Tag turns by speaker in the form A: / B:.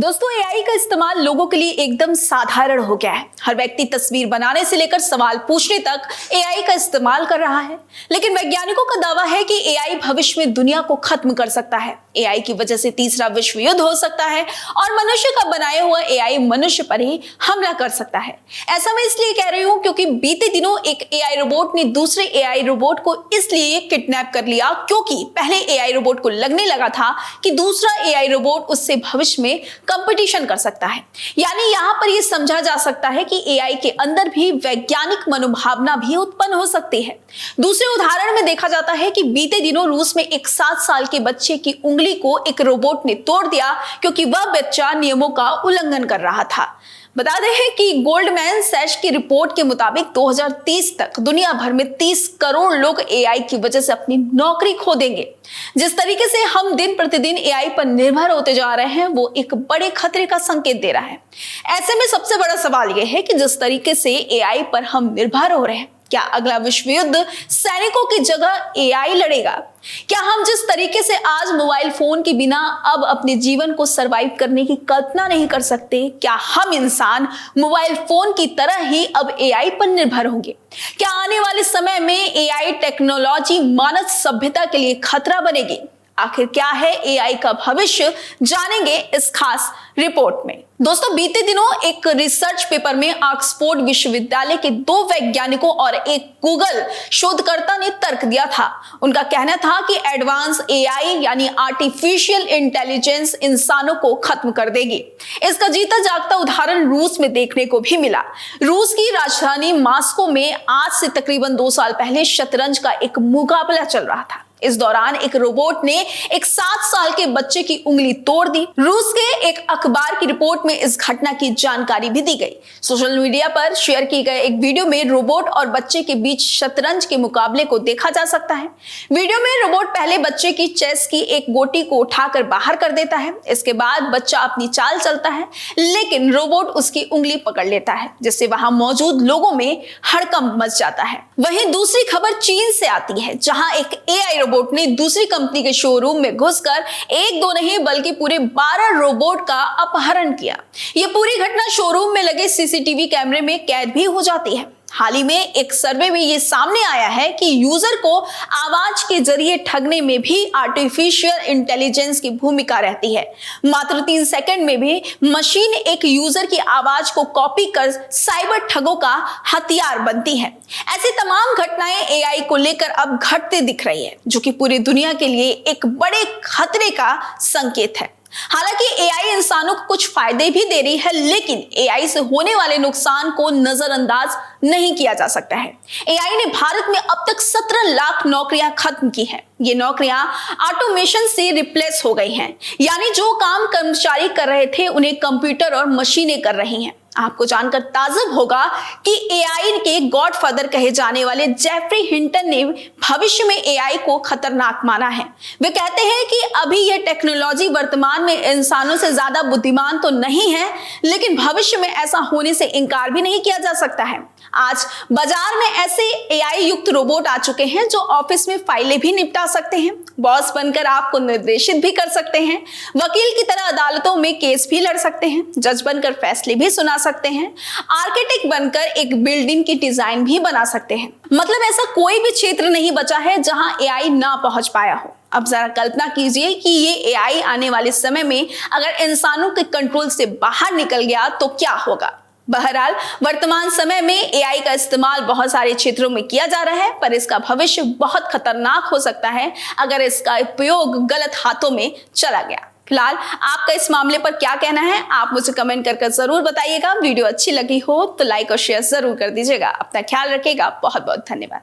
A: दोस्तों एआई का इस्तेमाल लोगों के लिए एकदम साधारण हो गया है। हर व्यक्ति तस्वीर बनाने से लेकर सवाल पूछने तक एआई का इस्तेमाल कर रहा है। लेकिन वैज्ञानिकों का दावा है कि एआई भविष्य में दुनिया को खत्म कर सकता है। एआई की वजह से तीसरा विश्व युद्ध हो सकता है और मनुष्य का बनाया हुआ एआई मनुष्य पर ही हमला कर सकता है। ऐसा मैं इसलिए कह रही हूं क्योंकि बीते दिनों एक एआई रोबोट ने दूसरे एआई रोबोट को इसलिए किडनैप कर लिया क्योंकि पहले एआई रोबोट को लगने लगा था कि दूसरा एआई रोबोट उससे भविष्य में कंपटीशन कर सकता है। यानी यहां पर यह समझा जा सकता है कि एआई के अंदर भी वैज्ञानिक मनोभावना भी उत्पन्न हो सकती है। दूसरे उदाहरण में देखा जाता है कि बीते दिनों रूस में एक 7 साल के बच्चे की उंगली को एक रोबोट ने तोड़ दिया क्योंकि वह बच्चा नियमों का उल्लंघन कर रहा था। बता दें कि गोल्डमैन सैच की रिपोर्ट के मुताबिक 2030 तक दुनिया भर में 30 करोड़ लोग एआई की वजह से अपनी नौकरी खो देंगे। जिस तरीके से हम दिन प्रतिदिन एआई पर निर्भर होते जा रहे हैं वो एक बड़े खतरे का संकेत दे रहा है। ऐसे में सबसे बड़ा सवाल यह है कि जिस तरीके से एआई पर हम निर्भर हो रहे हैं, क्या अगला विश्व युद्ध सैनिकों की जगह एआई लड़ेगा? क्या हम जिस तरीके से आज मोबाइल फोन के बिना अब अपने जीवन को सरवाइव करने की कल्पना नहीं कर सकते, क्या हम इंसान मोबाइल फोन की तरह ही अब एआई पर निर्भर होंगे? क्या आने वाले समय में एआई टेक्नोलॉजी मानव सभ्यता के लिए खतरा बनेगी? आखिर क्या है एआई का भविष्य, जानेंगे इस खास रिपोर्ट में। दोस्तों बीते दिनों एक रिसर्च पेपर में ऑक्सफोर्ड विश्वविद्यालय के 2 वैज्ञानिकों और एक गूगल शोधकर्ता ने तर्क दिया था। उनका कहना था कि एडवांस एआई यानी आर्टिफिशियल इंटेलिजेंस इंसानों को खत्म कर देगी। इसका जीता जागता उदाहरण रूस में देखने को भी मिला। रूस की राजधानी मॉस्को में आज से तकरीबन 2 साल पहले शतरंज का एक मुकाबला चल रहा था। इस दौरान एक रोबोट ने एक 7 साल के बच्चे की उंगली तोड़ दी। रूस के एक अखबार की रिपोर्ट में इस घटना की जानकारी भी दी गई। सोशल मीडिया पर शेयर किए गए एक वीडियो में रोबोट और बच्चे के बीच शतरंज के मुकाबले को देखा जा सकता है। वीडियो में रोबोट पहले बच्चे की चेस की एक गोटी को उठाकर बाहर कर देता है। इसके बाद बच्चा अपनी चाल चलता है, लेकिन रोबोट उसकी उंगली पकड़ लेता है, जिससे वहां मौजूद लोगों में हड़कंप मच जाता है। वहीं दूसरी खबर चीन से आती है, जहां एक एआई रोबोट ने दूसरी कंपनी के शोरूम में घुसकर 1-2 नहीं बल्कि पूरे 12 रोबोट का अपहरण किया। यह पूरी घटना शोरूम में लगे सीसीटीवी कैमरे में कैद भी हो जाती है। हाल ही में एक सर्वे में यह सामने आया है कि यूजर को आवाज के जरिए ठगने में भी आर्टिफिशियल इंटेलिजेंस की भूमिका रहती है। मात्र 3 सेकंड में भी मशीन एक यूजर की आवाज को कॉपी कर साइबर ठगों का हथियार बनती है। ऐसी तमाम घटनाएं एआई को लेकर अब घटते दिख रही है, जो कि पूरी दुनिया के लिए एक बड़े खतरे का संकेत है। हालांकि एआई इंसानों को कुछ फायदे भी दे रही है, लेकिन एआई से होने वाले नुकसान को नजरअंदाज नहीं किया जा सकता है। एआई ने भारत में अब तक 17 लाख नौकरियां खत्म की हैं। ये नौकरियां ऑटोमेशन से रिप्लेस हो गई हैं, यानी जो काम कर्मचारी कर रहे थे उन्हें कंप्यूटर और मशीनें कर रही हैं। आपको जानकर ताज्जुब होगा कि एआई के गॉडफादर कहे जाने वाले जेफरी हिंटन ने भविष्य में एआई को खतरनाक माना है। वे कहते हैं कि अभी यह टेक्नोलॉजी वर्तमान में इंसानों से ज्यादा बुद्धिमान तो नहीं है, लेकिन भविष्य में ऐसा होने से इनकार भी नहीं किया जा सकता है। आज बाजार में ऐसे एआई युक्त रोबोट आ चुके हैं जो ऑफिस में फाइलें भी निपटा सकते हैं, बॉस बनकर आपको निर्देशित भी कर सकते हैं, वकील की तरह अदालतों में केस भी लड़ सकते हैं, जज बनकर फैसले भी सुना सकते हैं, आर्किटेक्ट बनकर एक बिल्डिंग की डिजाइन भी बना सकते हैं। मतलब ऐसा कोई भी क्षेत्र नहीं बचा है जहां एआई ना पहुंच पाया हो। अब जरा कल्पना कीजिए कि ये एआई आने वाले समय में अगर इंसानों के कंट्रोल से बाहर निकल गया तो क्या होगा। बहरहाल वर्तमान समय में एआई का इस्तेमाल बहुत सारे क्षेत्रों में किया जा रहा है, पर इसका भविष्य बहुत खतरनाक हो सकता है अगर इसका उपयोग गलत हाथों में चला गया। फिलहाल आपका इस मामले पर क्या कहना है, आप मुझे कमेंट कर जरूर बताइएगा। वीडियो अच्छी लगी हो तो लाइक और शेयर जरूर कर दीजिएगा। अपना ख्याल रखिएगा। बहुत बहुत धन्यवाद।